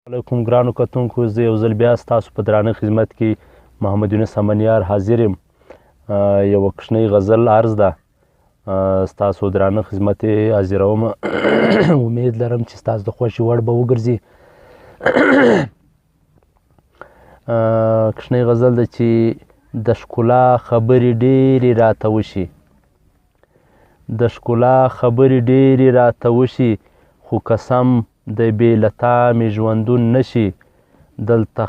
علیکم ګرانو کتونکو، زه یو ځل بیا ستاسو په درانه خدمت کې محمد یونس امنیار حاضر یم. یوه کوچنۍ غزل عرض ده، ستاسو درانه خدمت یې حاضروم. امید لرم چې ستاسو د خوښې وړ به وګرځي. کوچنۍ غزل ده چې د ښکلا خبرې ډېرې راته وشي، د ښکلا خبرې ډېرې راته وشي، خو قسم د بې له تا مې ژوندون نشي. دلته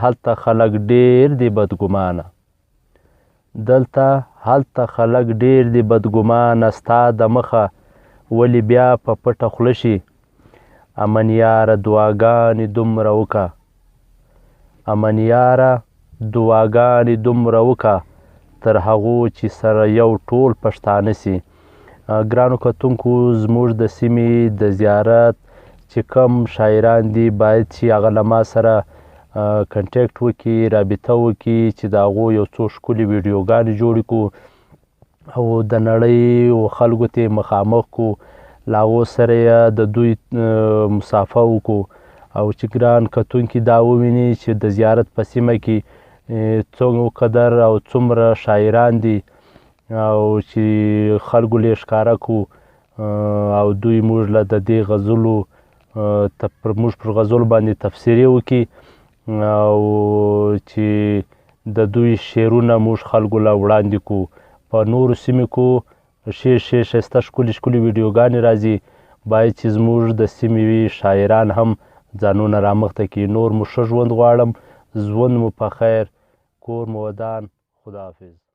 هلته خلک ډېر دي بدګمانه، دلته هلته خلک ډېر دي بدګمانه، ستا د مخه ولې بیا په پټه خوله شي. امن یاره دعاګانې دومره وکړه، امن یاره دعاګانې دومره وکړه، تر هغو چې سره یو ټول پښتانه سي. ګرانو کتونکو، زموږ د سیمې د زیارت چې کوم شاعران دي باید چې هغه له ما سره کنټیکټ وکړي، رابطه وکړي، چې د هغو یو څو ښکلې ویډیوګانې جوړې کړو او د نړۍ خلکو ته یې مخامخ کړو، له هغو سره یې د دوی مسافه وکړو او چې ګران کتونکي دا وویني چې د زیارت په سیمه کې څومره قدر او څومره شاعران دي او چې خلکو له یې ښکاره کړو او دوی موږ له د دې غزلو موږ پر غزلو باندې تفسیرې وکړي او چې د دوی شعرونه موږ خلکو له وړاندې کړو. په نورو سیمو کې ښایسته ښکلې ښکلې ویډیوګانې راځي، باید چې زموږ د سیمې شاعران هم ځانونه رامخته کړي. نور مو ښه ژوند غواړم، ژوند مو په خیر، کور مو ودان، خداحافظ.